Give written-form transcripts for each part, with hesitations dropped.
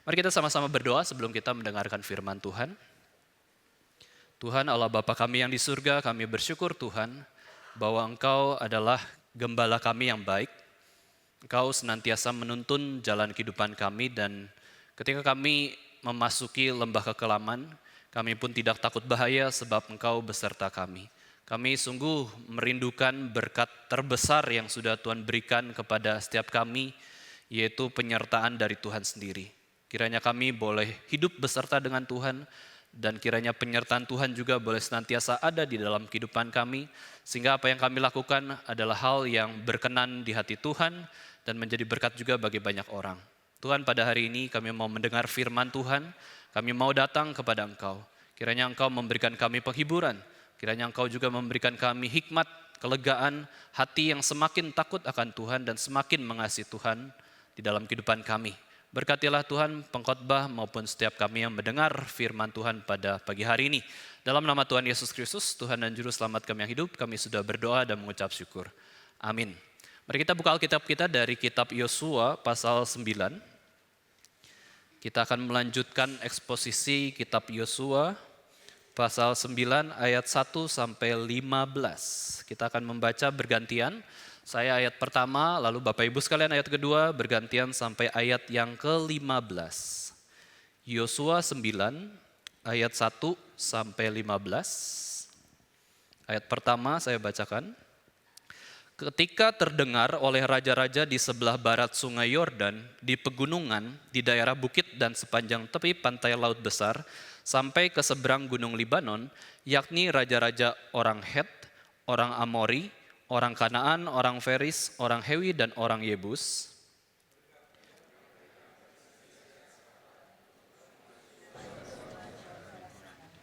Mari kita sama-sama berdoa sebelum kita mendengarkan firman Tuhan. Tuhan Allah Bapa kami yang di surga, kami bersyukur Tuhan bahwa Engkau adalah gembala kami yang baik. Engkau senantiasa menuntun jalan kehidupan kami dan ketika kami memasuki lembah kekelaman, kami pun tidak takut bahaya sebab Engkau beserta kami. Kami sungguh merindukan berkat terbesar yang sudah Tuhan berikan kepada setiap kami, yaitu penyertaan dari Tuhan sendiri. Kiranya kami boleh hidup beserta dengan Tuhan, dan kiranya penyertaan Tuhan juga boleh senantiasa ada di dalam kehidupan kami, sehingga apa yang kami lakukan adalah hal yang berkenan di hati Tuhan, dan menjadi berkat juga bagi banyak orang. Tuhan, pada hari ini kami mau mendengar firman Tuhan, kami mau datang kepada Engkau. Kiranya Engkau memberikan kami penghiburan, kiranya Engkau juga memberikan kami hikmat, kelegaan, hati yang semakin takut akan Tuhan dan semakin mengasihi Tuhan di dalam kehidupan kami. Berkatilah Tuhan pengkhotbah maupun setiap kami yang mendengar firman Tuhan pada pagi hari ini. Dalam nama Tuhan Yesus Kristus, Tuhan dan Juru Selamat kami yang hidup, kami sudah berdoa dan mengucap syukur. Amin. Mari kita buka Alkitab kita dari kitab Yosua pasal 9. Kita akan melanjutkan eksposisi kitab Yosua pasal 9 ayat 1 sampai 15. Kita akan membaca bergantian. Saya ayat pertama, lalu Bapak Ibu sekalian ayat kedua, bergantian sampai ayat yang ke-15. Yosua 9 ayat 1 sampai 15. Ayat pertama saya bacakan. Ketika terdengar oleh raja-raja di sebelah barat sungai Yordan, di pegunungan, di daerah bukit dan sepanjang tepi pantai laut besar, sampai ke seberang gunung Libanon, yakni raja-raja orang Het, orang Amori, orang Kanaan, orang Feris, orang Hewi, dan orang Yebus.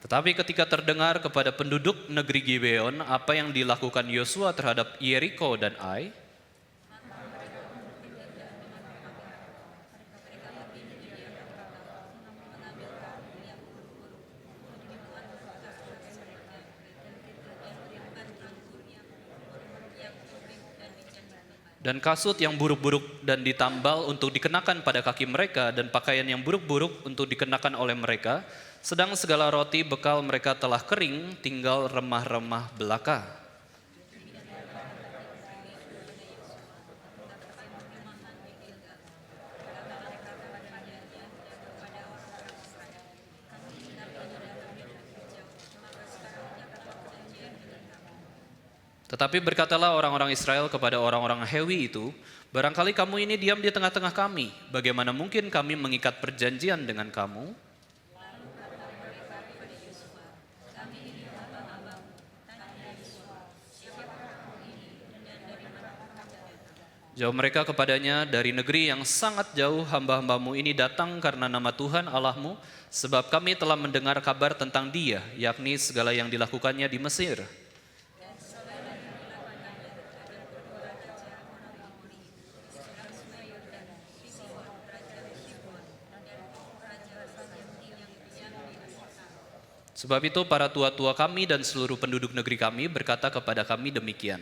Tetapi ketika terdengar kepada penduduk negeri Gibeon apa yang dilakukan Yosua terhadap Yeriko dan Ai, dan kasut yang buruk-buruk dan ditambal untuk dikenakan pada kaki mereka, dan pakaian yang buruk-buruk untuk dikenakan oleh mereka, sedang segala roti bekal mereka telah kering, tinggal remah-remah belaka. Tetapi berkatalah orang-orang Israel kepada orang-orang Hewi itu, barangkali kamu ini diam di tengah-tengah kami, bagaimana mungkin kami mengikat perjanjian dengan kamu? Jawab mereka kepadanya, dari negeri yang sangat jauh hamba-hambamu ini datang karena nama Tuhan Allahmu, sebab kami telah mendengar kabar tentang Dia, yakni segala yang dilakukannya di Mesir. Sebab itu para tua-tua kami dan seluruh penduduk negeri kami berkata kepada kami demikian,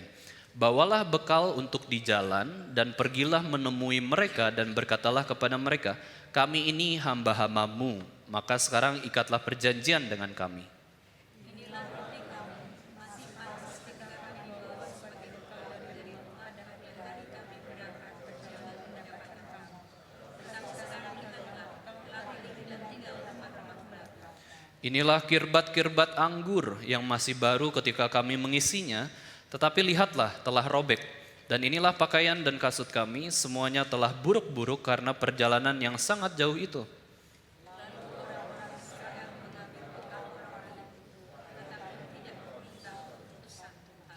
bawalah bekal untuk di jalan dan pergilah menemui mereka dan berkatalah kepada mereka, kami ini hamba-hambamu, maka sekarang ikatlah perjanjian dengan kami. Inilah kirbat-kirbat anggur yang masih baru ketika kami mengisinya, tetapi lihatlah telah robek. Dan inilah pakaian dan kasut kami, semuanya telah buruk-buruk karena perjalanan yang sangat jauh itu.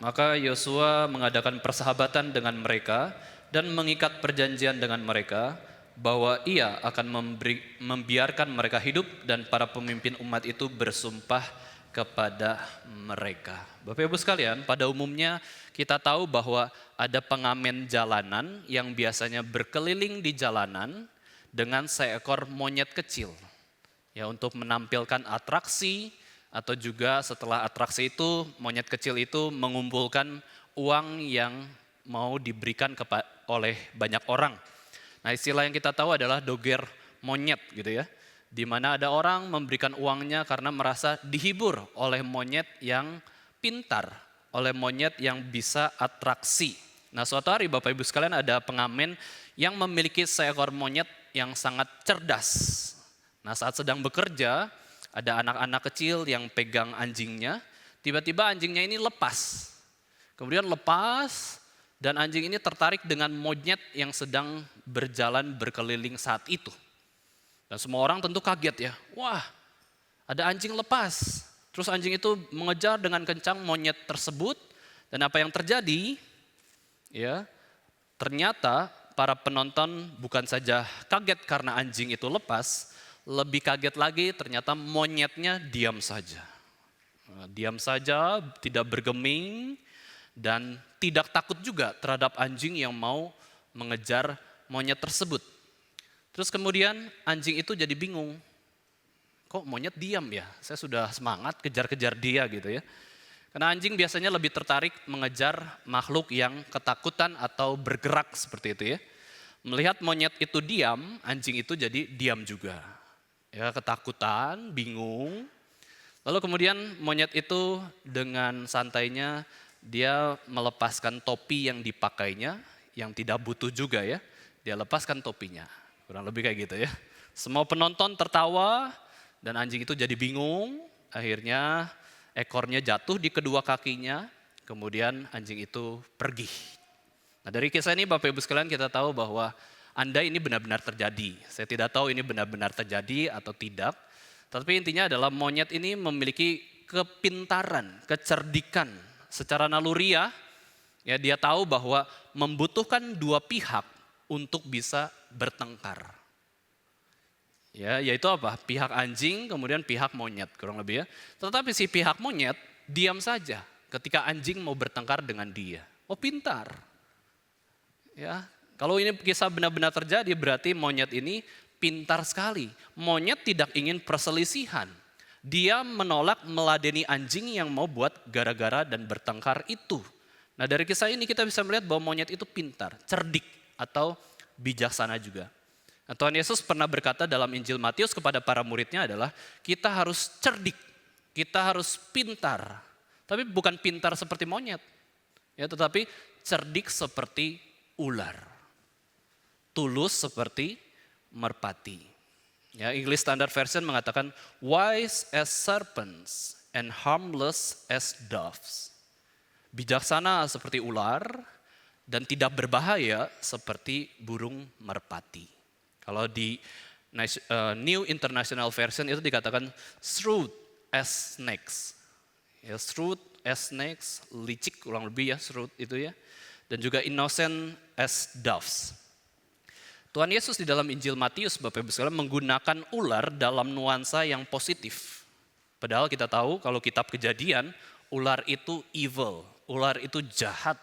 Maka Yosua mengadakan persahabatan dengan mereka dan mengikat perjanjian dengan mereka, bahwa ia akan membiarkan mereka hidup dan para pemimpin umat itu bersumpah kepada mereka. Bapak Ibu sekalian, pada umumnya kita tahu bahwa ada pengamen jalanan yang biasanya berkeliling di jalanan dengan seekor monyet kecil. Ya, untuk menampilkan atraksi, atau juga setelah atraksi itu monyet kecil itu mengumpulkan uang yang mau diberikan oleh banyak orang. Nah, istilah yang kita tahu adalah doger monyet gitu ya. Di mana ada orang memberikan uangnya karena merasa dihibur oleh monyet yang pintar, oleh monyet yang bisa atraksi. Nah, suatu hari Bapak Ibu sekalian ada pengamen yang memiliki seekor monyet yang sangat cerdas. Nah, saat sedang bekerja, ada anak-anak kecil yang pegang anjingnya, tiba-tiba anjingnya ini lepas. Kemudian lepas dan anjing ini tertarik dengan monyet yang sedang berjalan berkeliling saat itu. Dan semua orang tentu kaget ya, wah ada anjing lepas. Terus anjing itu mengejar dengan kencang monyet tersebut dan apa yang terjadi? Ya, ternyata para penonton bukan saja kaget karena anjing itu lepas, lebih kaget lagi ternyata monyetnya diam saja. Diam saja, tidak bergeming dan tidak takut juga terhadap anjing yang mau mengejar monyet tersebut. Terus kemudian anjing itu jadi bingung, kok monyet diam ya? Saya sudah semangat kejar-kejar dia gitu ya. Karena anjing biasanya lebih tertarik mengejar makhluk yang ketakutan atau bergerak seperti itu ya. Melihat monyet itu diam, anjing itu jadi diam juga. Ya, ketakutan, bingung. Lalu kemudian monyet itu dengan santainya dia melepaskan topi yang dipakainya, yang tidak butuh juga ya. Dia lepaskan topinya. Kurang lebih kayak gitu ya. Semua penonton tertawa dan anjing itu jadi bingung. Akhirnya ekornya jatuh di kedua kakinya. Kemudian anjing itu pergi. Nah, dari kisah ini Bapak Ibu sekalian kita tahu bahwa andai ini benar-benar terjadi. Saya tidak tahu ini benar-benar terjadi atau tidak. Tapi intinya adalah monyet ini memiliki kepintaran, kecerdikan secara naluriah. Ya, dia tahu bahwa membutuhkan dua pihak untuk bisa bertengkar. Ya, yaitu apa? Pihak anjing, kemudian pihak monyet, kurang lebih ya. Tetapi si pihak monyet diam saja ketika anjing mau bertengkar dengan dia. Oh, pintar. Ya, kalau ini kisah benar-benar terjadi berarti monyet ini pintar sekali. Monyet tidak ingin perselisihan. Dia menolak meladeni anjing yang mau buat gara-gara dan bertengkar itu. Nah, dari kisah ini kita bisa melihat bahwa monyet itu pintar, cerdik atau bijaksana juga. Nah, Tuhan Yesus pernah berkata dalam Injil Matius kepada para muridnya adalah kita harus cerdik, kita harus pintar. Tapi bukan pintar seperti monyet, ya, tetapi cerdik seperti ular, tulus seperti merpati. Ya, English Standard Version mengatakan wise as serpents and harmless as doves. Bijaksana seperti ular dan tidak berbahaya seperti burung merpati. Kalau di New International Version itu dikatakan shrewd as snakes. Ya, shrewd as snakes, licik kurang lebih ya shrewd itu ya. Dan juga innocent as doves. Tuhan Yesus di dalam Injil Matius Bapak Ibu sekalian menggunakan ular dalam nuansa yang positif. Padahal kita tahu kalau kitab Kejadian, ular itu evil, ular itu jahat.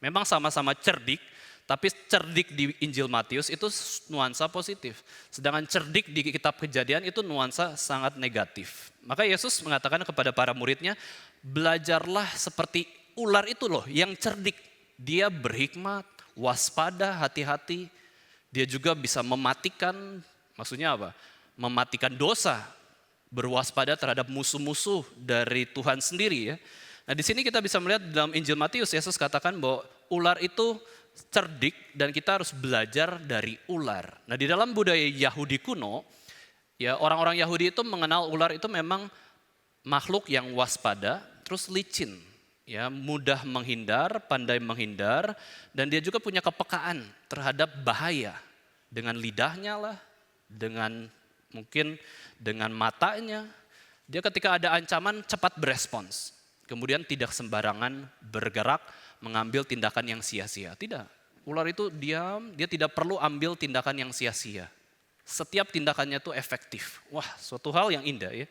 Memang sama-sama cerdik, tapi cerdik di Injil Matius itu nuansa positif. Sedangkan cerdik di kitab Kejadian itu nuansa sangat negatif. Maka Yesus mengatakan kepada para muridnya, belajarlah seperti ular itu loh yang cerdik. Dia berhikmat, waspada, hati-hati. Dia juga bisa mematikan, maksudnya apa? Mematikan dosa, berwaspada terhadap musuh-musuh dari Tuhan sendiri ya. Nah, di sini kita bisa melihat dalam Injil Matius Yesus katakan bahwa ular itu cerdik dan kita harus belajar dari ular. Nah, di dalam budaya Yahudi kuno, ya orang-orang Yahudi itu mengenal ular itu memang makhluk yang waspada, terus licin, ya mudah menghindar, pandai menghindar, dan dia juga punya kepekaan terhadap bahaya dengan lidahnya lah, dengan mungkin dengan matanya. Dia ketika ada ancaman cepat berespons. Kemudian tidak sembarangan bergerak mengambil tindakan yang sia-sia. Tidak, ular itu diam, dia tidak perlu ambil tindakan yang sia-sia. Setiap tindakannya itu efektif. Wah, suatu hal yang indah ya.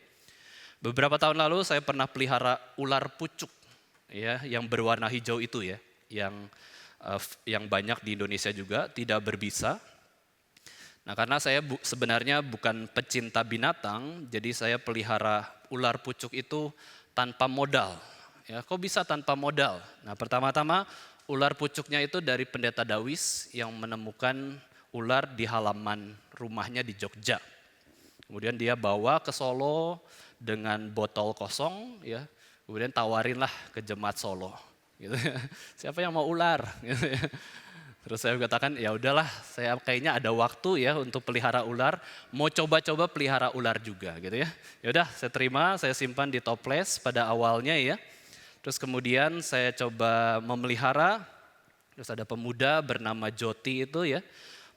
Beberapa tahun lalu saya pernah pelihara ular pucuk ya, yang berwarna hijau itu ya, yang banyak di Indonesia juga, tidak berbisa. Nah, karena saya sebenarnya bukan pecinta binatang, jadi saya pelihara ular pucuk itu tanpa modal. Ya, kok bisa tanpa modal? Nah, pertama-tama ular pucuknya itu dari pendeta Dawis yang menemukan ular di halaman rumahnya di Jogja. Kemudian dia bawa ke Solo dengan botol kosong, ya. Kemudian tawarinlah ke jemaat Solo, gitu ya. Siapa yang mau ular? Gitu ya. Terus saya katakan, ya udahlah, saya kayaknya ada waktu ya untuk pelihara ular, mau coba-coba pelihara ular juga, gitu ya. Ya udah, saya terima, saya simpan di toples pada awalnya ya. Terus kemudian saya coba memelihara. Terus ada pemuda bernama Joti itu ya,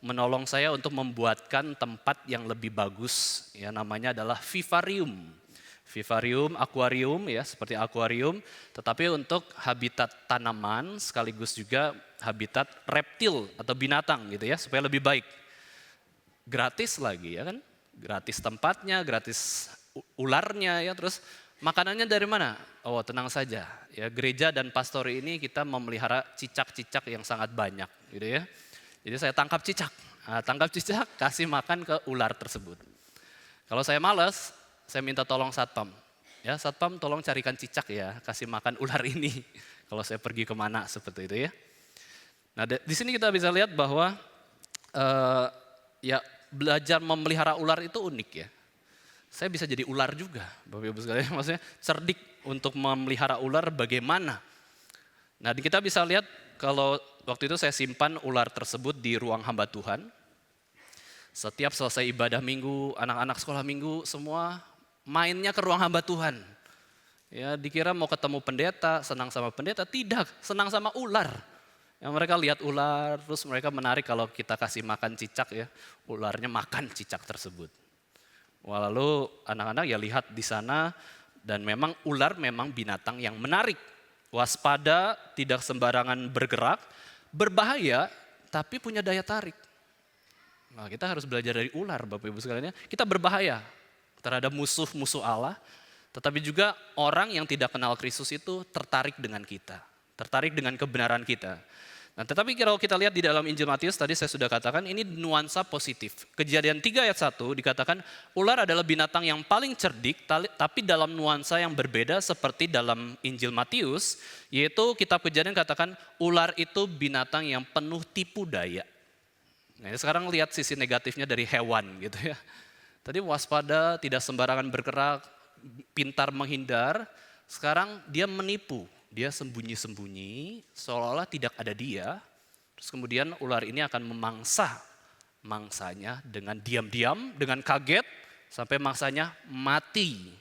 menolong saya untuk membuatkan tempat yang lebih bagus, ya namanya adalah vivarium. Vivarium, akuarium ya, seperti akuarium, tetapi untuk habitat tanaman sekaligus juga habitat reptil atau binatang gitu ya, supaya lebih baik. Gratis lagi ya kan, gratis tempatnya, gratis ularnya ya, terus makanannya dari mana? Oh tenang saja, ya gereja dan pastori ini kita memelihara cicak-cicak yang sangat banyak gitu ya. Jadi saya tangkap cicak, kasih makan ke ular tersebut. Kalau saya malas, saya minta tolong satpam. Ya satpam tolong carikan cicak ya, kasih makan ular ini. Kalau saya pergi kemana seperti itu ya. Nah di sini kita bisa lihat bahwa ya belajar memelihara ular itu unik ya. Saya bisa jadi ular juga, Bapak Ibu sekalian. Maksudnya cerdik untuk memelihara ular bagaimana. Nah kita bisa lihat kalau waktu itu saya simpan ular tersebut di ruang hamba Tuhan. Setiap selesai ibadah minggu, anak-anak sekolah minggu semua mainnya ke ruang hamba Tuhan. Ya dikira mau ketemu pendeta, senang sama pendeta, tidak, senang sama ular. Yang mereka lihat ular, terus mereka menarik kalau kita kasih makan cicak ya, ularnya makan cicak tersebut. Lalu anak-anak ya lihat di sana dan memang ular memang binatang yang menarik. Waspada, tidak sembarangan bergerak, berbahaya tapi punya daya tarik. Nah, kita harus belajar dari ular Bapak Ibu sekalian. Kita berbahaya terhadap musuh-musuh Allah, tetapi juga orang yang tidak kenal Kristus itu tertarik dengan kita, tertarik dengan kebenaran kita. Nah, tetapi kalau kita lihat di dalam Injil Matius, tadi saya sudah katakan ini nuansa positif. Kejadian 3 ayat 1 dikatakan ular adalah binatang yang paling cerdik, tapi dalam nuansa yang berbeda seperti dalam Injil Matius, yaitu kitab Kejadian katakan ular itu binatang yang penuh tipu daya. Nah, sekarang lihat sisi negatifnya dari hewan gitu ya. Tadi waspada, tidak sembarangan bergerak, pintar menghindar, sekarang dia menipu. Dia sembunyi-sembunyi, seolah-olah tidak ada dia. Terus kemudian ular ini akan memangsa mangsanya dengan diam-diam, dengan kaget, sampai mangsanya mati.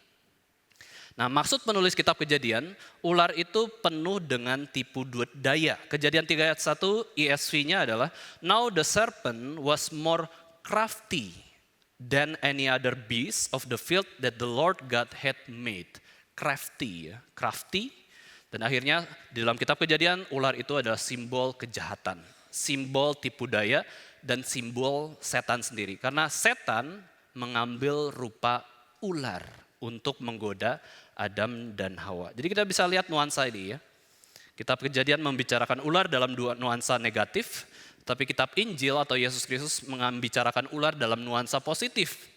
Nah maksud penulis kitab Kejadian, ular itu penuh dengan tipu daya. Kejadian 3 ayat 1 ESV-nya adalah, now the serpent was more crafty than any other beast of the field that the Lord God had made. Crafty ya, crafty. Dan akhirnya di dalam kitab Kejadian, ular itu adalah simbol kejahatan, simbol tipu daya, dan simbol setan sendiri. Karena setan mengambil rupa ular untuk menggoda Adam dan Hawa. Jadi kita bisa lihat nuansa ini ya. Kitab Kejadian membicarakan ular dalam dua nuansa negatif, tapi kitab Injil atau Yesus Kristus membicarakan ular dalam nuansa positif.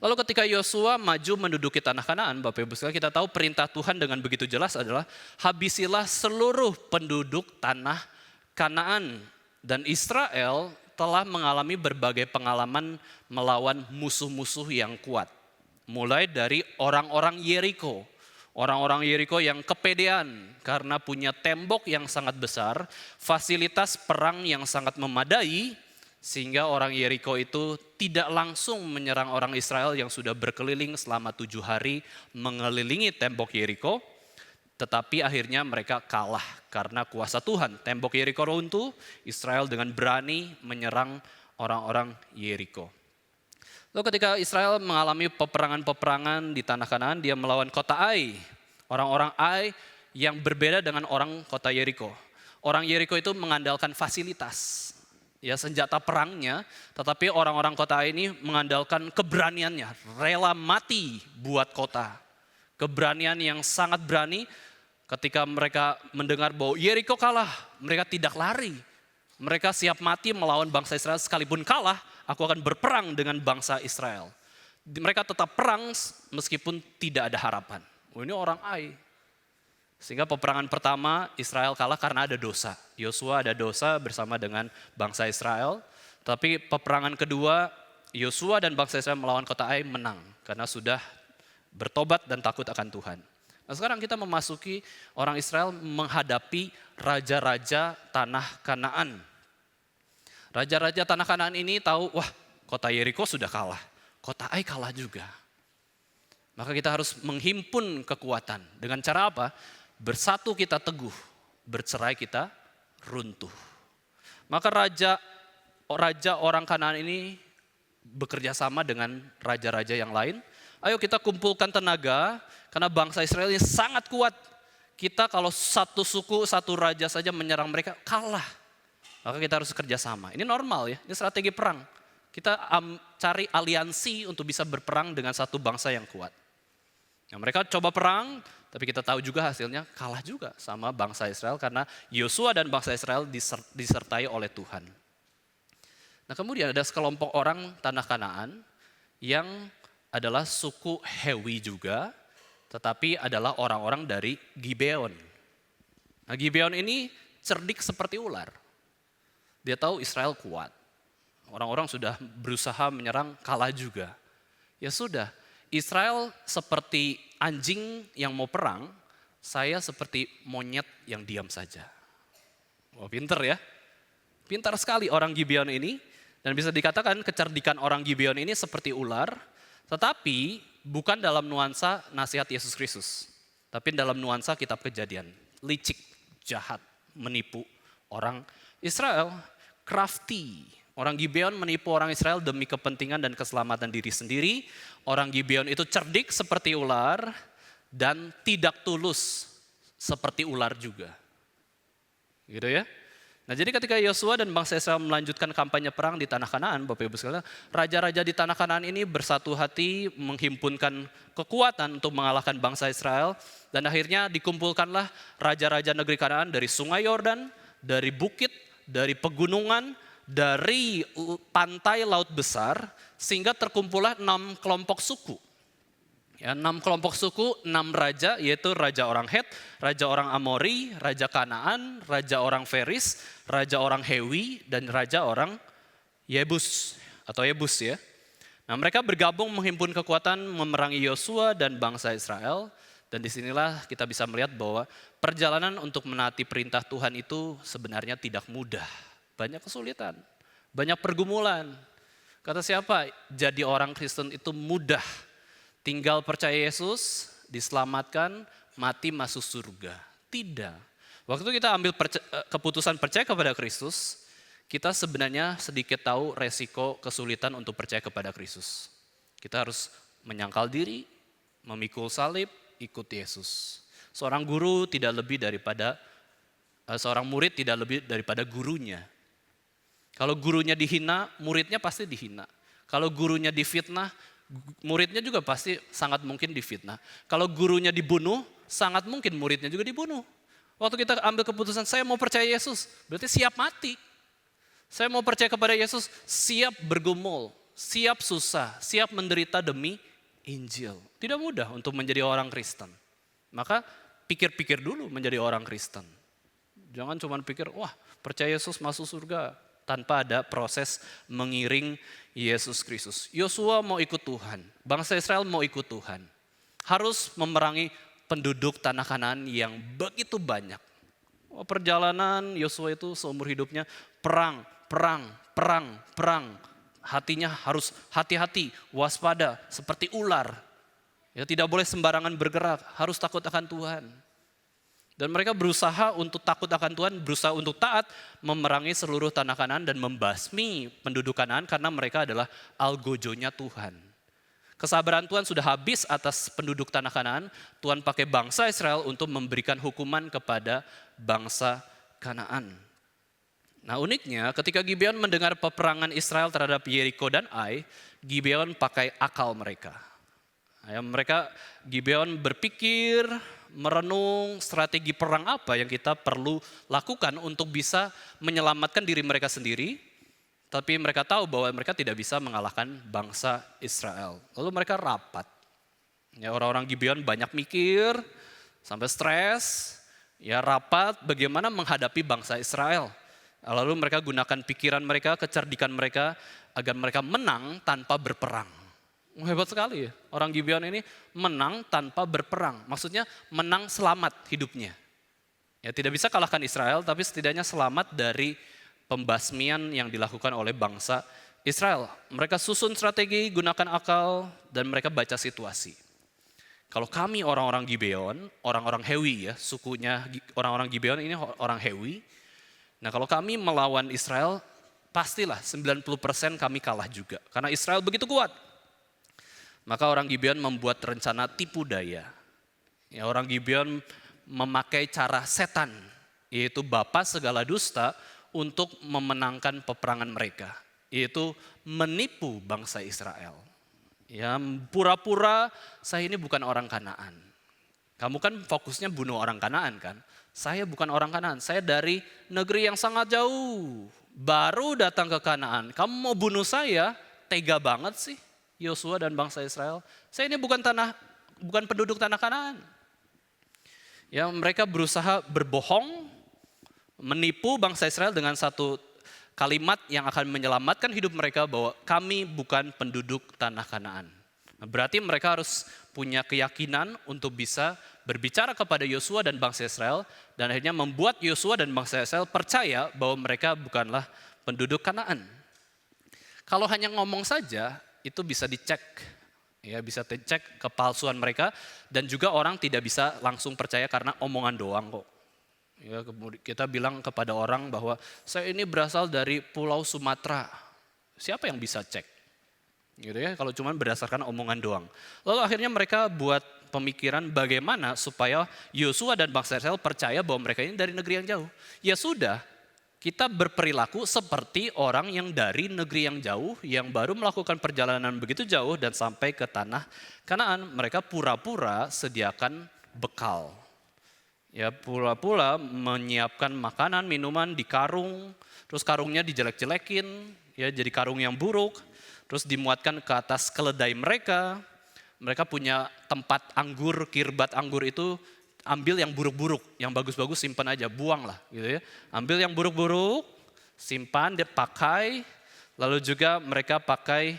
Lalu ketika Yosua maju menduduki tanah Kanaan, Bapak Ibu sekalian, kita tahu perintah Tuhan dengan begitu jelas adalah habisilah seluruh penduduk tanah Kanaan. Dan Israel telah mengalami berbagai pengalaman melawan musuh-musuh yang kuat. Mulai dari orang-orang Yeriko. Orang-orang Yeriko yang kepedean karena punya tembok yang sangat besar, fasilitas perang yang sangat memadai, sehingga orang Yeriko itu tidak langsung menyerang orang Israel yang sudah berkeliling selama 7 hari mengelilingi tembok Yeriko. Tetapi akhirnya mereka kalah karena kuasa Tuhan. Tembok Yeriko runtuh, Israel dengan berani menyerang orang-orang Yeriko. Lalu ketika Israel mengalami peperangan-peperangan di tanah Kanaan, dia melawan kota Ai. Orang-orang Ai yang berbeda dengan orang kota Yeriko. Orang Yeriko itu mengandalkan fasilitas. Ya senjata perangnya, tetapi orang-orang kota ini mengandalkan keberaniannya, rela mati buat kota. Keberanian yang sangat berani ketika mereka mendengar bahwa Yeriko kalah, mereka tidak lari. Mereka siap mati melawan bangsa Israel, sekalipun kalah, aku akan berperang dengan bangsa Israel. Mereka tetap perang meskipun tidak ada harapan. Ini orang Ai. Sehingga peperangan pertama Israel kalah karena ada dosa. Yosua ada dosa bersama dengan bangsa Israel. Tapi peperangan kedua, Yosua dan bangsa Israel melawan kota Ai menang karena sudah bertobat dan takut akan Tuhan. Nah, sekarang kita memasuki orang Israel menghadapi raja-raja tanah Kanaan. Raja-raja tanah Kanaan ini tahu, wah kota Yeriko sudah kalah, kota Ai kalah juga. Maka kita harus menghimpun kekuatan. Dengan cara apa? Bersatu kita teguh, bercerai kita runtuh. Maka raja orang Kanaan ini bekerja sama dengan raja-raja yang lain. Ayo kita kumpulkan tenaga, karena bangsa Israel ini sangat kuat. Kita kalau satu suku, satu raja saja menyerang mereka, kalah. Maka kita harus kerja sama. Ini normal ya, ini strategi perang. Kita cari aliansi untuk bisa berperang dengan satu bangsa yang kuat. Nah, mereka coba perang, tapi kita tahu juga hasilnya kalah juga sama bangsa Israel karena Yosua dan bangsa Israel disertai oleh Tuhan. Nah, kemudian ada sekelompok orang tanah Kanaan yang adalah suku Hewi juga, tetapi adalah orang-orang dari Gibeon. Nah, Gibeon ini cerdik seperti ular. Dia tahu Israel kuat. Orang-orang sudah berusaha menyerang, kalah juga. Ya sudah, Israel seperti anjing yang mau perang, saya seperti monyet yang diam saja. Wah, pinter ya. Pintar sekali orang Gibeon ini. Dan bisa dikatakan kecerdikan orang Gibeon ini seperti ular, tetapi bukan dalam nuansa nasihat Yesus Kristus. Tapi dalam nuansa kitab Kejadian. Licik, jahat, menipu orang Israel. Crafty. Orang Gibeon menipu orang Israel demi kepentingan dan keselamatan diri sendiri. Orang Gibeon itu cerdik seperti ular dan tidak tulus seperti ular juga. Gitu ya. Nah, jadi ketika Yosua dan bangsa Israel melanjutkan kampanye perang di tanah Kanaan, Bapak Ibu sekalian, raja-raja di tanah Kanaan ini bersatu hati menghimpunkan kekuatan untuk mengalahkan bangsa Israel, dan akhirnya dikumpulkanlah raja-raja negeri Kanaan dari Sungai Yordan, dari bukit, dari pegunungan, dari pantai laut besar, sehingga terkumpullah 6 kelompok suku. Ya, 6 kelompok suku, 6 raja, yaitu raja orang Het, raja orang Amori, raja Kanaan, raja orang Feris, raja orang Hewi, dan raja orang Yebus atau Yebus ya. Nah, mereka bergabung menghimpun kekuatan memerangi Yosua dan bangsa Israel. Dan disinilah kita bisa melihat bahwa perjalanan untuk menaati perintah Tuhan itu sebenarnya tidak mudah. Banyak kesulitan, banyak pergumulan. Kata siapa? Jadi orang Kristen itu mudah. Tinggal percaya Yesus, diselamatkan, mati masuk surga. Tidak. Waktu kita ambil keputusan percaya kepada Kristus, kita sebenarnya sedikit tahu resiko kesulitan untuk percaya kepada Kristus. Kita harus menyangkal diri, memikul salib, ikut Yesus. Seorang guru tidak lebih daripada, seorang murid tidak lebih daripada gurunya. Kalau gurunya dihina, muridnya pasti dihina. Kalau gurunya difitnah, muridnya juga pasti sangat mungkin difitnah. Kalau gurunya dibunuh, sangat mungkin muridnya juga dibunuh. Waktu kita ambil keputusan, saya mau percaya Yesus, berarti siap mati. Saya mau percaya kepada Yesus, siap bergumul, siap susah, siap menderita demi Injil. Tidak mudah untuk menjadi orang Kristen. Maka pikir-pikir dulu menjadi orang Kristen. Jangan cuma pikir, wah percaya Yesus masuk surga, tanpa ada proses mengiring Yesus Kristus. Yosua mau ikut Tuhan, bangsa Israel mau ikut Tuhan. Harus memerangi penduduk tanah Kanaan yang begitu banyak. Perjalanan Yosua itu seumur hidupnya perang. Hatinya harus hati-hati, waspada, seperti ular. Ya, tidak boleh sembarangan bergerak, harus takut akan Tuhan. Dan mereka berusaha untuk takut akan Tuhan, berusaha untuk taat, memerangi seluruh tanah Kanaan dan membasmi penduduk Kanaan karena mereka adalah algojonya Tuhan. Kesabaran Tuhan sudah habis atas penduduk tanah Kanaan, Tuhan pakai bangsa Israel untuk memberikan hukuman kepada bangsa Kanaan. Nah, uniknya ketika Gibeon mendengar peperangan Israel terhadap Yeriko dan Ai, Gibeon pakai akal mereka. Gibeon berpikir, merenung strategi perang apa yang kita perlu lakukan untuk bisa menyelamatkan diri mereka sendiri, tapi mereka tahu bahwa mereka tidak bisa mengalahkan bangsa Israel. Lalu mereka rapat. Ya, orang-orang Gibeon banyak mikir, sampai stres, ya rapat bagaimana menghadapi bangsa Israel. Lalu mereka gunakan pikiran mereka, kecerdikan mereka, agar mereka menang tanpa berperang. Hebat sekali ya, orang Gibeon ini menang tanpa berperang. Maksudnya menang selamat hidupnya. Ya, tidak bisa kalahkan Israel, tapi setidaknya selamat dari pembasmian yang dilakukan oleh bangsa Israel. Mereka susun strategi, gunakan akal, dan mereka baca situasi. Kalau kami orang-orang Gibeon, orang-orang Hewi ya, sukunya orang-orang Gibeon ini orang Hewi. Nah kalau kami melawan Israel, pastilah 90% kami kalah juga. Karena Israel begitu kuat. Maka orang Gibeon membuat rencana tipu daya. Ya, orang Gibeon memakai cara setan, yaitu bapa segala dusta untuk memenangkan peperangan mereka. Yaitu menipu bangsa Israel. Ya, pura-pura saya ini bukan orang Kanaan. Kamu kan fokusnya bunuh orang Kanaan kan? Saya bukan orang Kanaan, saya dari negeri yang sangat jauh. Baru datang ke Kanaan, kamu mau bunuh saya? Tega banget sih Yosua dan bangsa Israel. Saya ini bukan penduduk tanah Kanaan. Ya, mereka berusaha berbohong, menipu bangsa Israel dengan satu kalimat yang akan menyelamatkan hidup mereka bahwa kami bukan penduduk tanah Kanaan. Berarti mereka harus punya keyakinan untuk bisa berbicara kepada Yosua dan bangsa Israel dan akhirnya membuat Yosua dan bangsa Israel percaya bahwa mereka bukanlah penduduk Kanaan. Kalau hanya ngomong saja itu bisa dicek, ya bisa dicek kepalsuan mereka dan juga orang tidak bisa langsung percaya karena omongan doang kok. Ya, kemudian kita bilang kepada orang bahwa saya ini berasal dari Pulau Sumatera. Siapa yang bisa cek? Gitu ya, kalau cuma berdasarkan omongan doang. Lalu akhirnya mereka buat pemikiran bagaimana supaya Yosua dan bangsa Israel percaya bahwa mereka ini dari negeri yang jauh. Ya sudah, kita berperilaku seperti orang yang dari negeri yang jauh, yang baru melakukan perjalanan begitu jauh dan sampai ke tanah Kanaan. Mereka pura-pura sediakan bekal. Ya, pura-pura menyiapkan makanan, minuman di karung, terus karungnya dijelek-jelekin, ya jadi karung yang buruk. Terus dimuatkan ke atas keledai mereka. Mereka punya tempat anggur, kirbat anggur itu ambil yang buruk-buruk, yang bagus-bagus simpan aja, buang lah gitu ya. Ambil yang buruk-buruk, simpan, dia pakai. Lalu juga mereka pakai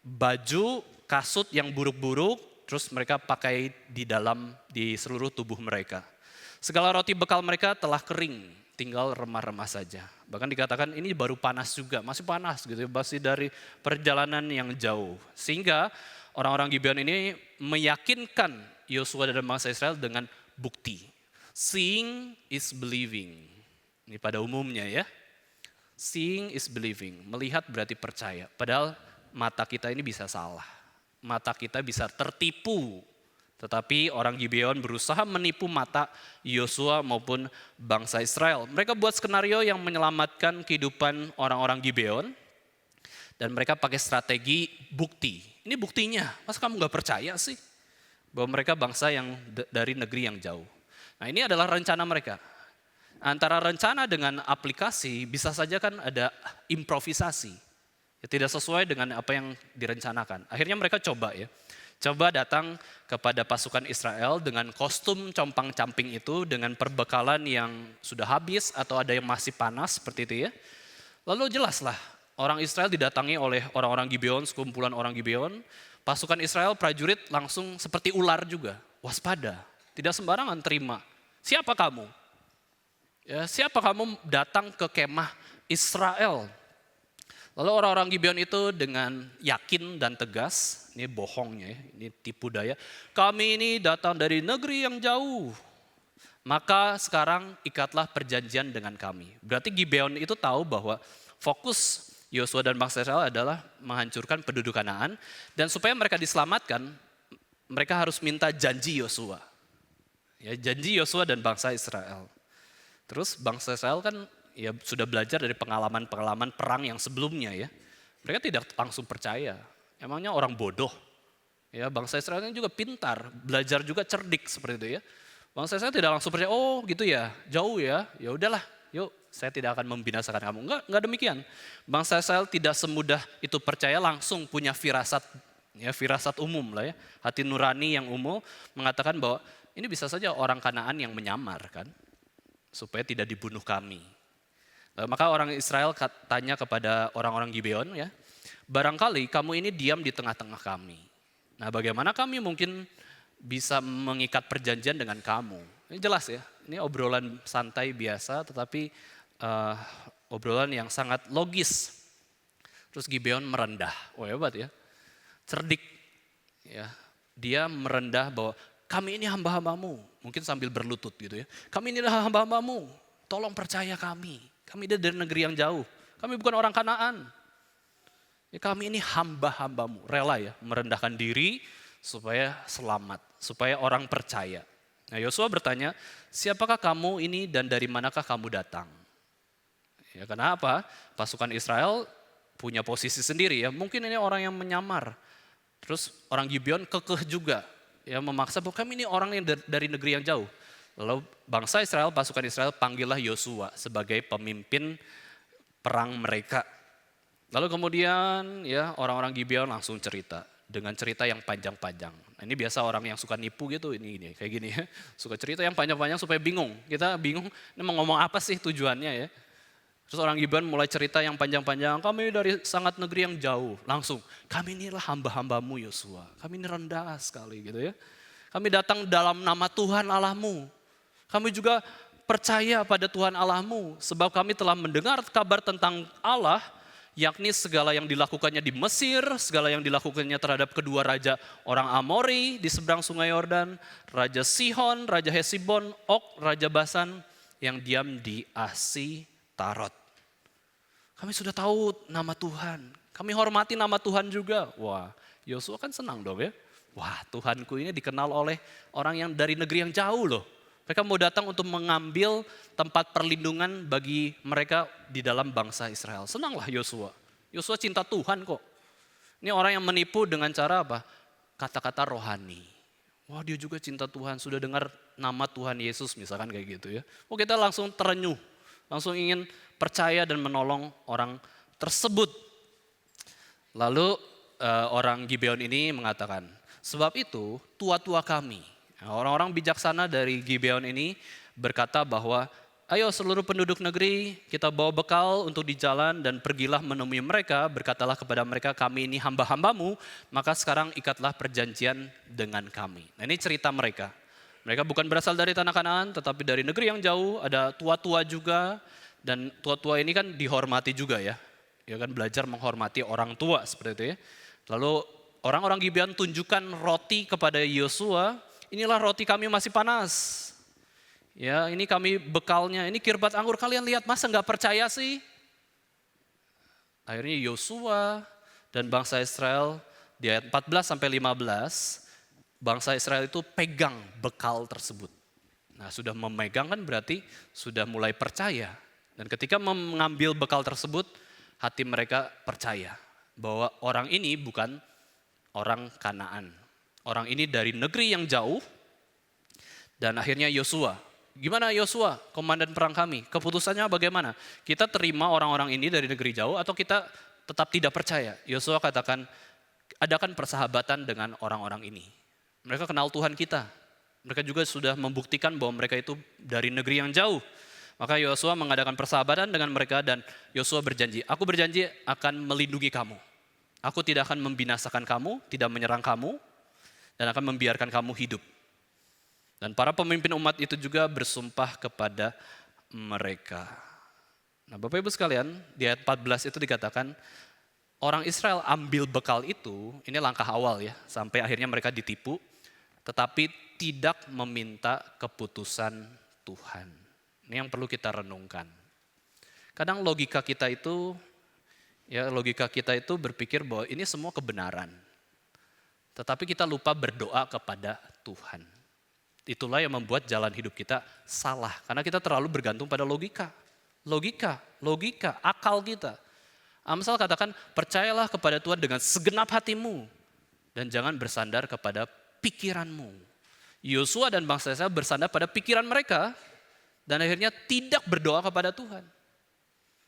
baju, kasut yang buruk-buruk, terus mereka pakai di seluruh tubuh mereka. Segala roti bekal mereka telah kering, tinggal remah-remah saja. Bahkan dikatakan ini baru panas juga, masih panas gitu, masih dari perjalanan yang jauh. Sehingga orang-orang Gibeon ini meyakinkan Yosua dan bangsa Israel dengan bukti. Seeing is believing. Ini pada umumnya ya. Seeing is believing, melihat berarti percaya. Padahal mata kita ini bisa salah. Mata kita bisa tertipu. Tetapi orang Gibeon berusaha menipu mata Yosua maupun bangsa Israel. Mereka buat skenario yang menyelamatkan kehidupan orang-orang Gibeon. Dan mereka pakai strategi bukti. Ini buktinya, masa kamu gak percaya sih? Bahwa mereka bangsa yang dari negeri yang jauh. Nah ini adalah rencana mereka. Antara rencana dengan aplikasi bisa saja kan ada improvisasi. Ya, tidak sesuai dengan apa yang direncanakan. Akhirnya mereka coba ya. Coba datang kepada pasukan Israel dengan kostum compang-camping itu, dengan perbekalan yang sudah habis atau ada yang masih panas seperti itu ya. Lalu jelaslah orang Israel didatangi oleh orang-orang Gibeon, sekumpulan orang Gibeon. Pasukan Israel prajurit langsung seperti ular juga, waspada, tidak sembarangan terima. Siapa kamu? Ya, siapa kamu datang ke kemah Israel? Lalu orang-orang Gibeon itu dengan yakin dan tegas, ini bohongnya ya, ini tipu daya. Kami ini datang dari negeri yang jauh, maka sekarang ikatlah perjanjian dengan kami. Berarti Gibeon itu tahu bahwa fokus Yosua dan bangsa Israel adalah menghancurkan penduduk Kanaan. Dan supaya mereka diselamatkan, mereka harus minta janji Yosua. Ya, janji Yosua dan bangsa Israel. Terus bangsa Israel kan ya sudah belajar dari pengalaman-pengalaman perang yang sebelumnya ya. Mereka tidak langsung percaya. Emangnya orang bodoh. Ya, bangsa Israel ini juga pintar, belajar juga cerdik seperti itu ya. Bangsa Israel tidak langsung percaya, oh gitu ya, jauh ya. Ya udahlah, yuk saya tidak akan membinasakan kamu. Enggak demikian. Bangsa Israel tidak semudah itu percaya, langsung punya firasat. Ya, firasat umum lah ya. Hati nurani yang umum mengatakan bahwa ini bisa saja orang Kanaan yang menyamar kan. Supaya tidak dibunuh kami. Maka orang Israel tanya kepada orang-orang Gibeon ya, barangkali kamu ini diam di tengah-tengah kami. Nah bagaimana kami mungkin bisa mengikat perjanjian dengan kamu? Ini jelas ya, ini obrolan santai biasa tetapi obrolan yang sangat logis. Terus Gibeon merendah, hebat ya, cerdik ya. Dia merendah bahwa kami ini hamba-hambamu, mungkin sambil berlutut gitu ya. Kami ini adalah hamba-hambamu, tolong percaya kami. Kami dari negeri yang jauh, kami bukan orang Kanaan. Ya, kami ini hamba-hambamu, rela ya merendahkan diri supaya selamat, supaya orang percaya. Nah Yosua bertanya, siapakah kamu ini dan dari manakah kamu datang? Ya kenapa? Pasukan Israel punya posisi sendiri ya, mungkin ini orang yang menyamar. Terus orang Gibeon kekeh juga, ya memaksa bahwa kami ini orang yang dari negeri yang jauh. Lalu bangsa Israel, pasukan Israel panggillah Yosua sebagai pemimpin perang mereka. Lalu kemudian ya orang-orang Gibeon langsung cerita dengan cerita yang panjang-panjang. Nah, ini biasa orang yang suka nipu gitu, ini kayak gini ya. Suka cerita yang panjang-panjang supaya bingung. Kita bingung ini mau ngomong apa sih tujuannya ya. Terus orang Gibeon mulai cerita yang panjang-panjang, kami dari sangat negeri yang jauh. Langsung, kami inilah hamba-hambamu Yosua. Kami ini rendah sekali gitu ya. Kami datang dalam nama Tuhan Allahmu. Kami juga percaya pada Tuhan Allahmu. Sebab kami telah mendengar kabar tentang Allah, yakni segala yang dilakukannya di Mesir, segala yang dilakukannya terhadap kedua raja orang Amori di seberang sungai Yordan, Raja Sihon, Raja Hesibon, Og, Raja Basan yang diam di Asi-Tarot. Kami sudah tahu nama Tuhan, kami hormati nama Tuhan juga. Wah, Yosua kan senang dong ya. Wah, Tuhanku ini dikenal oleh orang yang dari negeri yang jauh loh. Mereka mau datang untuk mengambil tempat perlindungan bagi mereka di dalam bangsa Israel. Senanglah Yosua. Yosua cinta Tuhan kok. Ini orang yang menipu dengan cara apa? Kata-kata rohani. Wah dia juga cinta Tuhan, sudah dengar nama Tuhan Yesus misalkan kayak gitu ya. Oh kita langsung terenyuh, langsung ingin percaya dan menolong orang tersebut. Lalu orang Gibeon ini mengatakan, sebab itu tua-tua kami, orang-orang bijaksana dari Gibeon ini berkata bahwa ayo seluruh penduduk negeri kita bawa bekal untuk di jalan dan pergilah menemui mereka. Berkatalah kepada mereka kami ini hamba-hambamu maka sekarang ikatlah perjanjian dengan kami. Nah ini cerita mereka. Mereka bukan berasal dari tanah Kanaan tetapi dari negeri yang jauh. Ada tua-tua juga dan tua-tua ini kan dihormati juga ya. Ya kan belajar menghormati orang tua seperti itu ya. Lalu orang-orang Gibeon tunjukkan roti kepada Yosua. Inilah roti kami masih panas. Ya, ini kami bekalnya. Ini kirbat anggur kalian lihat masa nggak percaya sih? Akhirnya Yosua dan bangsa Israel di ayat 14 sampai 15, bangsa Israel itu pegang bekal tersebut. Nah, sudah memegang kan berarti sudah mulai percaya. Dan ketika mengambil bekal tersebut, hati mereka percaya bahwa orang ini bukan orang Kanaan. Orang ini dari negeri yang jauh dan akhirnya Yosua. Gimana Yosua, komandan perang kami? Keputusannya bagaimana? Kita terima orang-orang ini dari negeri jauh atau kita tetap tidak percaya? Yosua katakan, adakan persahabatan dengan orang-orang ini. Mereka kenal Tuhan kita. Mereka juga sudah membuktikan bahwa mereka itu dari negeri yang jauh. Maka Yosua mengadakan persahabatan dengan mereka dan Yosua berjanji, aku berjanji akan melindungi kamu. Aku tidak akan membinasakan kamu, tidak menyerang kamu, dan akan membiarkan kamu hidup. Dan para pemimpin umat itu juga bersumpah kepada mereka. Nah Bapak Ibu sekalian, di ayat 14 itu dikatakan, orang Israel ambil bekal itu, ini langkah awal ya, sampai akhirnya mereka ditipu, tetapi tidak meminta keputusan Tuhan. Ini yang perlu kita renungkan. Kadang logika kita itu berpikir bahwa ini semua kebenaran. Tetapi kita lupa berdoa kepada Tuhan. Itulah yang membuat jalan hidup kita salah. Karena kita terlalu bergantung pada logika. Logika, akal kita. Amsal katakan, percayalah kepada Tuhan dengan segenap hatimu. Dan jangan bersandar kepada pikiranmu. Yosua dan bangsa Israel bersandar pada pikiran mereka. Dan akhirnya tidak berdoa kepada Tuhan.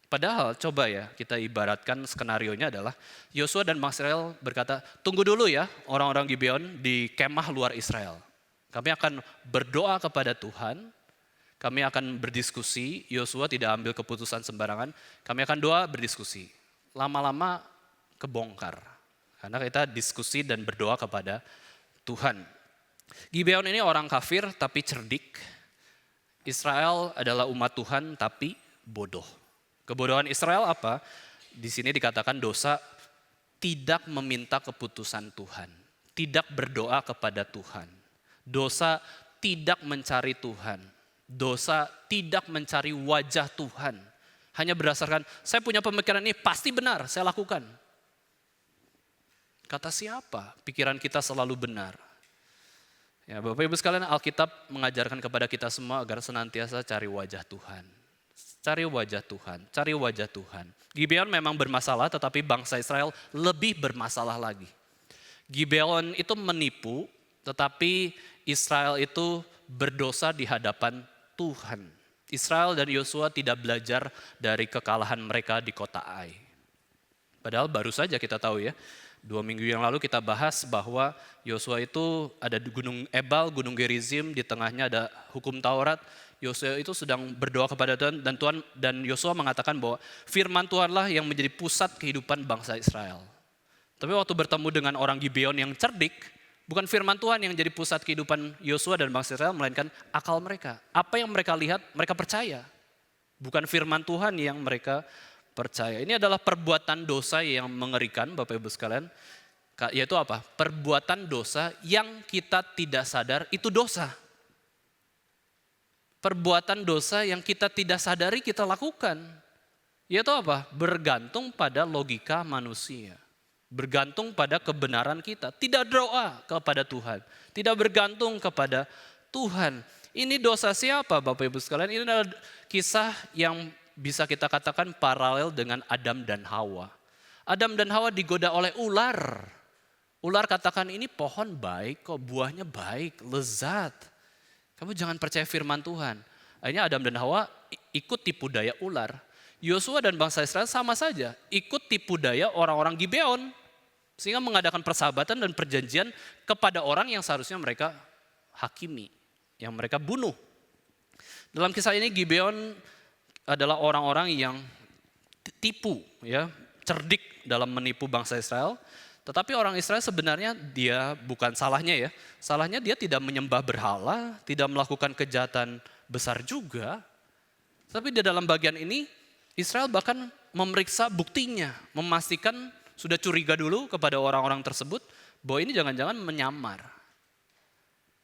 Padahal coba ya kita ibaratkan skenarionya adalah Yosua dan bangsa Israel berkata, tunggu dulu ya orang-orang Gibeon di kemah luar Israel. Kami akan berdoa kepada Tuhan kami akan berdiskusi, Yosua tidak ambil keputusan sembarangan, kami akan doa berdiskusi. Lama-lama kebongkar, karena kita diskusi dan berdoa kepada Tuhan. Gibeon ini orang kafir tapi cerdik. Israel adalah umat Tuhan tapi bodoh. Kebodohan Israel apa? Di sini dikatakan dosa tidak meminta keputusan Tuhan, tidak berdoa kepada Tuhan. Dosa tidak mencari Tuhan. Dosa tidak mencari wajah Tuhan. Hanya berdasarkan, saya punya pemikiran ini pasti benar, saya lakukan. Kata siapa? Pikiran kita selalu benar. Ya, Bapak Ibu sekalian, Alkitab mengajarkan kepada kita semua agar senantiasa cari wajah Tuhan. Cari wajah Tuhan, cari wajah Tuhan. Gibeon memang bermasalah, tetapi bangsa Israel lebih bermasalah lagi. Gibeon itu menipu, tetapi Israel itu berdosa di hadapan Tuhan. Israel dan Yosua tidak belajar dari kekalahan mereka di kota Ai. Padahal baru saja kita tahu ya, 2 minggu yang lalu kita bahas bahwa Yosua itu ada di Gunung Ebal, Gunung Gerizim, di tengahnya ada hukum Taurat. Yosua itu sedang berdoa kepada Tuhan dan Yosua mengatakan bahwa firman Tuhanlah yang menjadi pusat kehidupan bangsa Israel. Tapi waktu bertemu dengan orang Gibeon yang cerdik, bukan firman Tuhan yang jadi pusat kehidupan Yosua dan bangsa Israel, melainkan akal mereka. Apa yang mereka lihat, mereka percaya. Bukan firman Tuhan yang mereka percaya. Ini adalah perbuatan dosa yang mengerikan, Bapak Ibu sekalian. Yaitu apa? Perbuatan dosa yang kita tidak sadar itu dosa. Perbuatan dosa yang kita tidak sadari kita lakukan. Yaitu apa? Bergantung pada logika manusia. Bergantung pada kebenaran kita. Tidak doa kepada Tuhan. Tidak bergantung kepada Tuhan. Ini dosa siapa Bapak Ibu sekalian? Ini adalah kisah yang bisa kita katakan paralel dengan Adam dan Hawa. Adam dan Hawa digoda oleh ular. Ular katakan ini pohon baik kok, buahnya baik, lezat. Kamu jangan percaya firman Tuhan. Akhirnya Adam dan Hawa ikut tipu daya ular. Yosua dan bangsa Israel sama saja, ikut tipu daya orang-orang Gibeon. Sehingga mengadakan persahabatan dan perjanjian kepada orang yang seharusnya mereka hakimi, yang mereka bunuh. Dalam kisah ini Gibeon adalah orang-orang yang tipu, ya, cerdik dalam menipu bangsa Israel. Tetapi orang Israel sebenarnya dia bukan salahnya ya. Salahnya dia tidak menyembah berhala, tidak melakukan kejahatan besar juga. Tapi di dalam bagian ini Israel bahkan memeriksa buktinya, memastikan sudah curiga dulu kepada orang-orang tersebut bahwa ini jangan-jangan menyamar.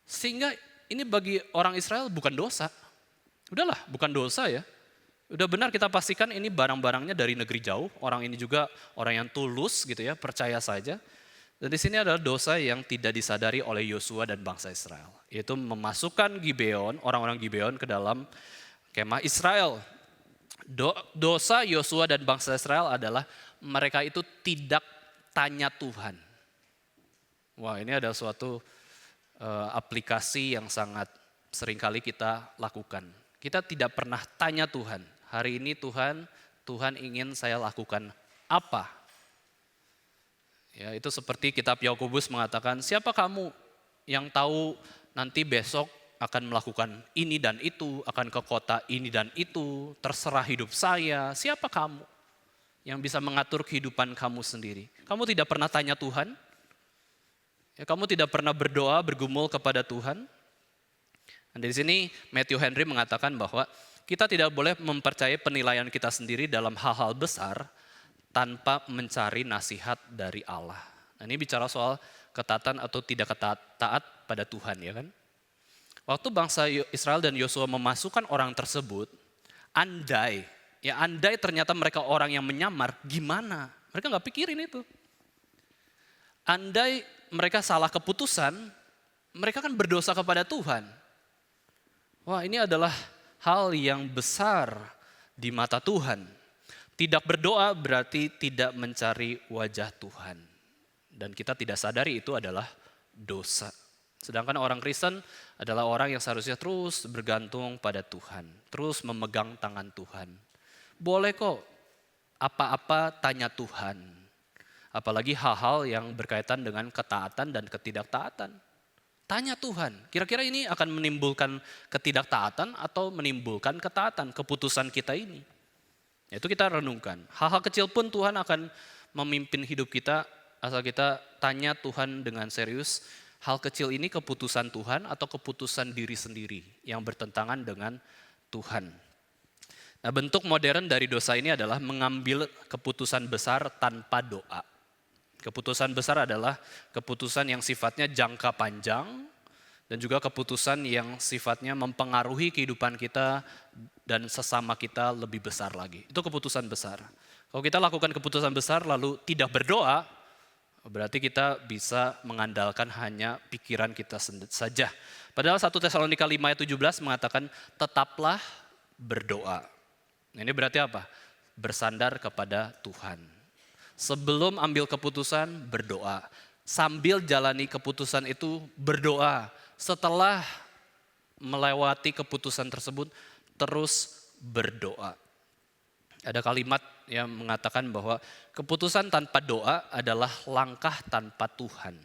Sehingga ini bagi orang Israel bukan dosa. Udahlah, bukan dosa ya. Udah benar kita pastikan ini barang-barangnya dari negeri jauh. Orang ini juga orang yang tulus gitu ya, percaya saja. Dan di sini adalah dosa yang tidak disadari oleh Yosua dan bangsa Israel. Yaitu memasukkan Gibeon, orang-orang Gibeon ke dalam kemah Israel. Dosa Yosua dan bangsa Israel adalah mereka itu tidak tanya Tuhan. Wah, ini ada suatu aplikasi yang sangat seringkali kita lakukan. Kita tidak pernah tanya Tuhan. Hari ini Tuhan ingin saya lakukan apa? Ya, itu seperti kitab Yakobus mengatakan, siapa kamu yang tahu nanti besok akan melakukan ini dan itu, akan ke kota ini dan itu, terserah hidup saya, siapa kamu yang bisa mengatur kehidupan kamu sendiri? Kamu tidak pernah tanya Tuhan? Ya, kamu tidak pernah berdoa, bergumul kepada Tuhan? Dan di sini Matthew Henry mengatakan bahwa kita tidak boleh mempercayai penilaian kita sendiri dalam hal-hal besar tanpa mencari nasihat dari Allah. Nah, ini bicara soal ketaatan atau tidak taat pada Tuhan, ya kan? Waktu bangsa Israel dan Yosua memasukkan orang tersebut, andai ternyata mereka orang yang menyamar, gimana? Mereka nggak pikirin itu. Andai mereka salah keputusan, mereka kan berdosa kepada Tuhan. Wah, ini adalah hal yang besar di mata Tuhan. Tidak berdoa berarti tidak mencari wajah Tuhan. Dan kita tidak sadari itu adalah dosa. Sedangkan orang Kristen adalah orang yang seharusnya terus bergantung pada Tuhan. Terus memegang tangan Tuhan. Boleh kok apa-apa tanya Tuhan. Apalagi hal-hal yang berkaitan dengan ketaatan dan ketidaktaatan. Tanya Tuhan, kira-kira ini akan menimbulkan ketidaktaatan atau menimbulkan ketaatan keputusan kita ini. Itu kita renungkan. Hal-hal kecil pun Tuhan akan memimpin hidup kita asal kita tanya Tuhan dengan serius. Hal kecil ini keputusan Tuhan atau keputusan diri sendiri yang bertentangan dengan Tuhan. Nah, bentuk modern dari dosa ini adalah mengambil keputusan besar tanpa doa. Keputusan besar adalah keputusan yang sifatnya jangka panjang dan juga keputusan yang sifatnya mempengaruhi kehidupan kita dan sesama kita lebih besar lagi. Itu keputusan besar. Kalau kita lakukan keputusan besar lalu tidak berdoa, berarti kita bisa mengandalkan hanya pikiran kita saja. Padahal 1 Tesalonika 5 ayat 17 mengatakan tetaplah berdoa. Ini berarti apa? Bersandar kepada Tuhan. Sebelum ambil keputusan, berdoa. Sambil jalani keputusan itu, berdoa. Setelah melewati keputusan tersebut, terus berdoa. Ada kalimat yang mengatakan bahwa keputusan tanpa doa adalah langkah tanpa Tuhan.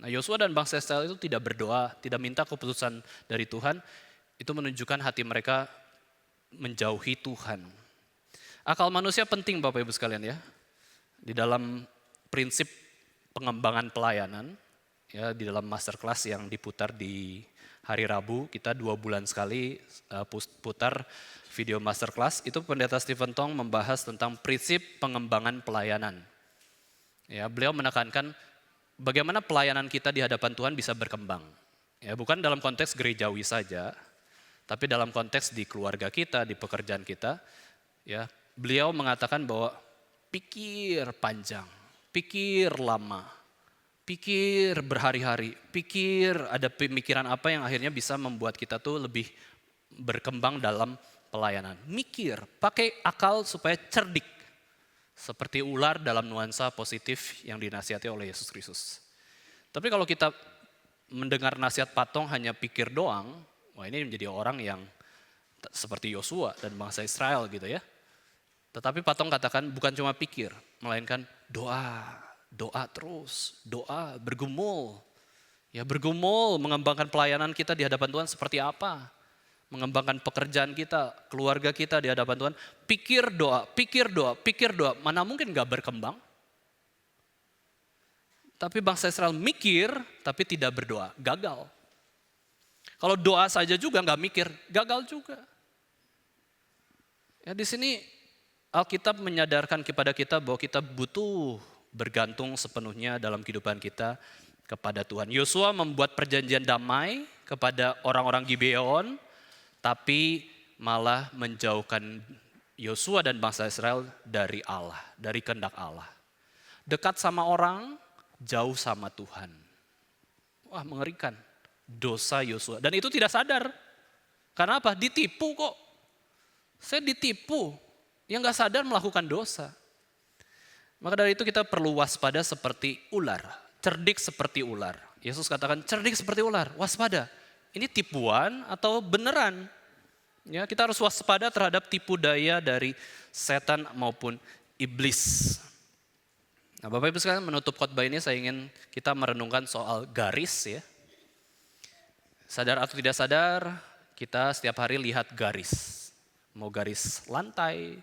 Nah, Yosua dan bangsa Israel itu tidak berdoa, tidak minta keputusan dari Tuhan. Itu menunjukkan hati mereka menjauhi Tuhan. Akal manusia penting Bapak Ibu sekalian ya. Di dalam prinsip pengembangan pelayanan, ya di dalam masterclass yang diputar di hari Rabu, kita 2 bulan sekali putar video masterclass, itu Pendeta Stephen Tong membahas tentang prinsip pengembangan pelayanan. Ya, beliau menekankan bagaimana pelayanan kita di hadapan Tuhan bisa berkembang. Ya, bukan dalam konteks gerejawi saja, tapi dalam konteks di keluarga kita, di pekerjaan kita. Ya, beliau mengatakan bahwa pikir panjang, pikir lama, pikir berhari-hari, pikir ada pemikiran apa yang akhirnya bisa membuat kita tuh lebih berkembang dalam pelayanan. Mikir, pakai akal supaya cerdik. Seperti ular dalam nuansa positif yang dinasihati oleh Yesus Kristus. Tapi kalau kita mendengar nasihat patung hanya pikir doang, wah ini menjadi orang yang seperti Yosua dan bangsa Israel gitu ya. Tetapi patung katakan bukan cuma pikir, melainkan doa, doa terus, doa, bergumul. Ya bergumul, mengembangkan pelayanan kita di hadapan Tuhan seperti apa. Mengembangkan pekerjaan kita, keluarga kita di hadapan Tuhan. Pikir doa, pikir doa, pikir doa. Mana mungkin gak berkembang? Tapi bangsa Israel mikir, tapi tidak berdoa, gagal. Kalau doa saja juga gak mikir, gagal juga. Ya di sini Alkitab menyadarkan kepada kita bahwa kita butuh bergantung sepenuhnya dalam kehidupan kita kepada Tuhan. Yosua membuat perjanjian damai kepada orang-orang Gibeon, tapi malah menjauhkan Yosua dan bangsa Israel dari Allah, dari kehendak Allah. Dekat sama orang, jauh sama Tuhan. Wah mengerikan, dosa Yosua. Dan itu tidak sadar. Karena apa? Ditipu kok. Saya ditipu. Yang gak sadar melakukan dosa. Maka dari itu kita perlu waspada seperti ular. Cerdik seperti ular. Yesus katakan cerdik seperti ular, waspada. Ini tipuan atau beneran? Ya, kita harus waspada terhadap tipu daya dari setan maupun iblis. Nah, Bapak Ibu sekalian, menutup khotbah ini saya ingin kita merenungkan soal garis ya. Sadar atau tidak sadar, kita setiap hari lihat garis. Mau garis lantai,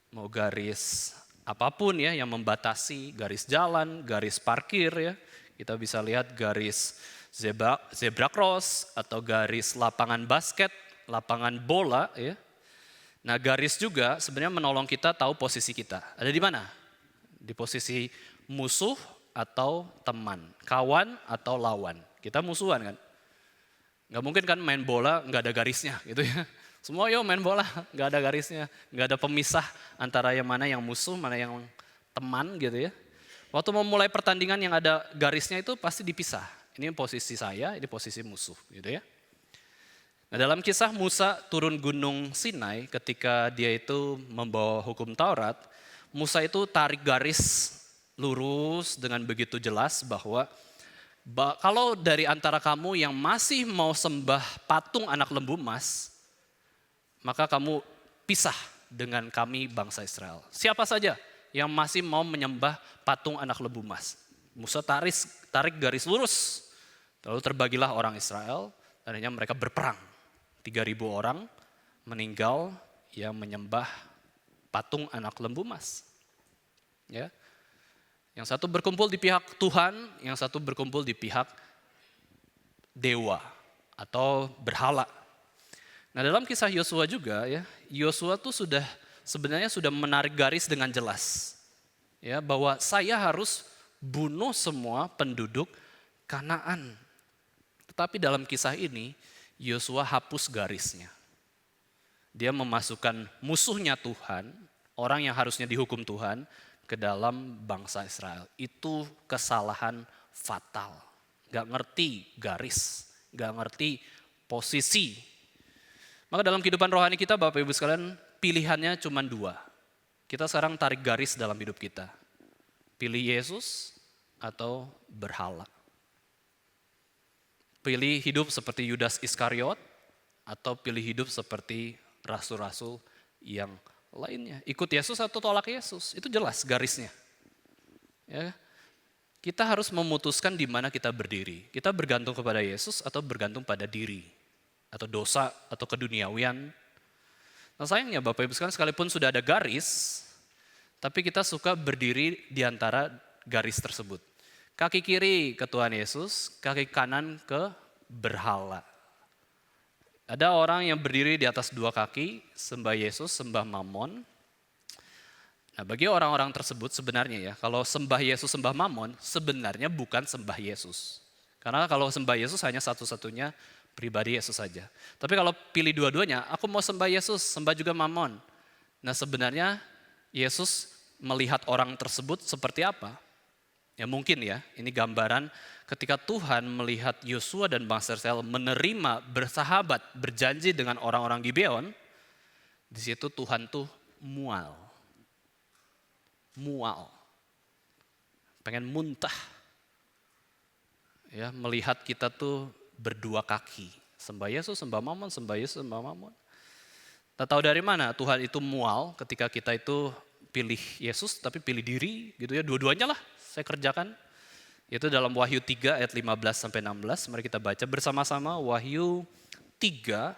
mau garis apapun ya yang membatasi, garis jalan, garis parkir ya. Kita bisa lihat garis zebra cross atau garis lapangan basket, lapangan bola ya. Nah garis juga sebenarnya menolong kita tahu posisi kita. Ada di mana? Di posisi musuh atau teman, kawan atau lawan. Kita musuhan kan? Gak mungkin kan main bola gak ada garisnya gitu ya. Semua yuk main bola, gak ada garisnya, gak ada pemisah antara yang mana yang musuh, mana yang teman gitu ya. Waktu memulai pertandingan yang ada garisnya itu pasti dipisah. Ini posisi saya, ini posisi musuh gitu ya. Nah dalam kisah Musa turun gunung Sinai ketika dia itu membawa hukum Taurat, Musa itu tarik garis lurus dengan begitu jelas bahwa kalau dari antara kamu yang masih mau sembah patung anak lembu emas, maka kamu pisah dengan kami bangsa Israel. Siapa saja yang masih mau menyembah patung anak lembu emas. Musa tarik garis lurus. Lalu terbagilah orang Israel, dan akhirnya mereka berperang. 3.000 orang meninggal yang menyembah patung anak lembu emas. Ya. Yang satu berkumpul di pihak Tuhan, yang satu berkumpul di pihak dewa atau berhala. Nah, dalam kisah Yosua juga ya, Yosua tuh sebenarnya sudah menarik garis dengan jelas. Ya, bahwa saya harus bunuh semua penduduk Kanaan. Tetapi dalam kisah ini, Yosua hapus garisnya. Dia memasukkan musuhnya Tuhan, orang yang harusnya dihukum Tuhan, ke dalam bangsa Israel. Itu kesalahan fatal. Gak ngerti garis, gak ngerti posisi. Maka dalam kehidupan rohani kita, Bapak Ibu sekalian, pilihannya cuma 2. Kita sekarang tarik garis dalam hidup kita. Pilih Yesus atau berhala. Pilih hidup seperti Yudas Iskariot atau pilih hidup seperti rasul-rasul yang lainnya. Ikut Yesus atau tolak Yesus, itu jelas garisnya. Ya. Kita harus memutuskan di mana kita berdiri. Kita bergantung kepada Yesus atau bergantung pada diri. Atau dosa atau keduniawian. Nah sayangnya Bapak Ibu sekalian, sekalipun sudah ada garis, tapi kita suka berdiri di antara garis tersebut. Kaki kiri ke Tuhan Yesus, kaki kanan ke berhala. Ada orang yang berdiri di atas 2 kaki, sembah Yesus, sembah Mammon. Nah bagi orang-orang tersebut sebenarnya ya, kalau sembah Yesus, sembah Mammon, sebenarnya bukan sembah Yesus. Karena kalau sembah Yesus hanya satu-satunya pribadi Yesus saja. Tapi kalau pilih dua-duanya, aku mau sembah Yesus, sembah juga Mammon. Nah sebenarnya Yesus melihat orang tersebut seperti apa? Ya mungkin ya, ini gambaran ketika Tuhan melihat Yosua dan bangsa Israel menerima, bersahabat, berjanji dengan orang-orang Gibeon, di situ Tuhan tuh mual. Mual. Pengen muntah. Ya, melihat kita tuh berdua kaki. Sembah Yesus, sembah Mammon, sembah Yesus, sembah Mammon. Kita tahu dari mana Tuhan itu mual ketika kita itu pilih Yesus tapi pilih diri gitu ya, dua-duanya lah saya kerjakan. Itu dalam Wahyu 3 ayat 15 sampai 16. Mari kita baca bersama-sama Wahyu 3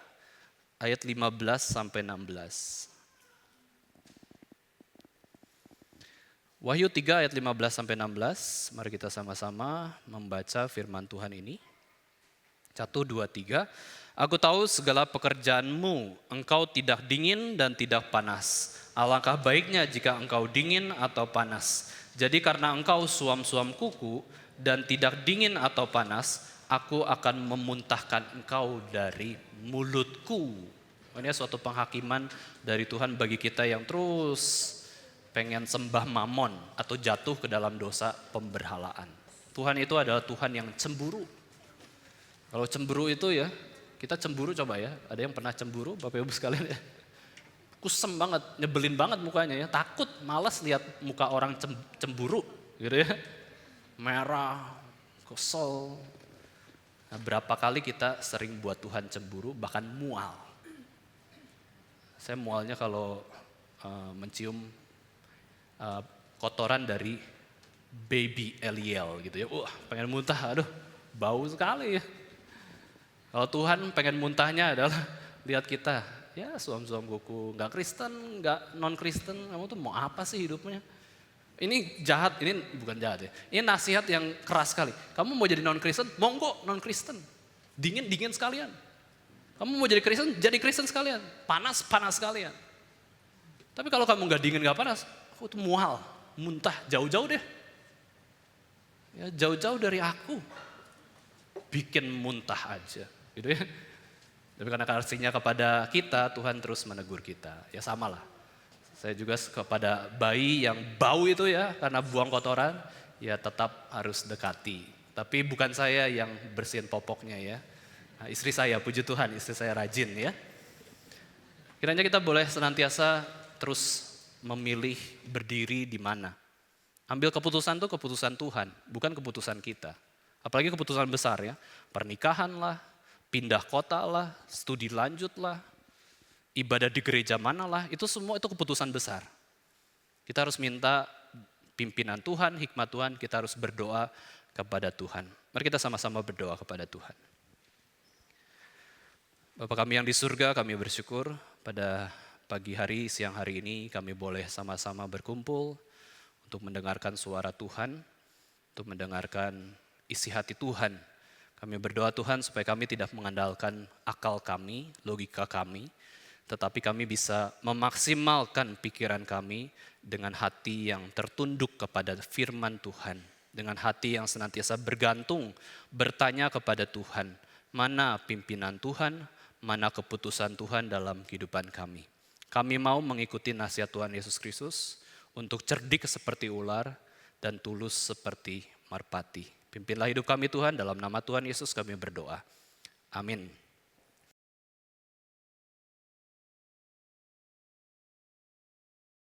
ayat 15 sampai 16. Wahyu 3 ayat 15 sampai 16. Mari kita sama-sama membaca firman Tuhan ini. 1, 2, 3. Aku tahu segala pekerjaanmu, engkau tidak dingin dan tidak panas. Alangkah baiknya jika engkau dingin atau panas. Jadi karena engkau suam-suam kuku dan tidak dingin atau panas, aku akan memuntahkan engkau dari mulutku. Ini suatu penghakiman dari Tuhan bagi kita yang terus pengen sembah Mammon atau jatuh ke dalam dosa pemberhalaan. Tuhan itu adalah Tuhan yang cemburu. Kalau cemburu itu ya, kita cemburu coba ya. Ada yang pernah cemburu Bapak Ibu sekalian ya? Kusem banget, nyebelin banget mukanya ya. Takut, malas lihat muka orang cemburu gitu ya. Merah, kesel. Nah, berapa kali kita sering buat Tuhan cemburu, bahkan mual. Saya mualnya kalau mencium kotoran dari baby Eliel gitu ya. Wah, pengen muntah, aduh bau sekali ya. Kalau Tuhan pengen muntahnya adalah lihat kita, ya suam-suam kuku, nggak Kristen, nggak non-Kristen, kamu tuh mau apa sih hidupnya? Ini jahat, ini bukan jahat ya. Ini nasihat yang keras sekali. Kamu mau jadi non-Kristen, monggo non-Kristen. Dingin sekalian. Kamu mau jadi Kristen sekalian. Panas sekalian. Tapi kalau kamu nggak dingin, nggak panas, aku tuh mual, muntah, jauh-jauh deh. Ya, jauh-jauh dari aku. Bikin muntah aja, gitu ya. Tapi karena kasihnya kepada kita, Tuhan terus menegur kita. Ya samalah. Saya juga kepada bayi yang bau itu ya, karena buang kotoran, ya tetap harus dekati. Tapi bukan saya yang bersihin popoknya ya. Nah, istri saya, puji Tuhan, istri saya rajin ya. Kiranya kita boleh senantiasa terus memilih berdiri di mana. Ambil keputusan itu keputusan Tuhan, bukan keputusan kita. Apalagi keputusan besar ya, pernikahan lah, pindah kota lah, studi lanjut lah, ibadah di gereja mana lah, itu semua itu keputusan besar. Kita harus minta pimpinan Tuhan, hikmat Tuhan, kita harus berdoa kepada Tuhan. Mari kita sama-sama berdoa kepada Tuhan. Bapa kami yang di surga, kami bersyukur pada pagi hari, siang hari ini kami boleh sama-sama berkumpul untuk mendengarkan suara Tuhan, untuk mendengarkan isi hati Tuhan. Kami berdoa Tuhan supaya kami tidak mengandalkan akal kami, logika kami, tetapi kami bisa memaksimalkan pikiran kami dengan hati yang tertunduk kepada firman Tuhan. Dengan hati yang senantiasa bergantung, bertanya kepada Tuhan, mana pimpinan Tuhan, mana keputusan Tuhan dalam kehidupan kami. Kami mau mengikuti nasihat Tuhan Yesus Kristus untuk cerdik seperti ular dan tulus seperti merpati. Pimpinlah hidup kami Tuhan, dalam nama Tuhan Yesus kami berdoa. Amin.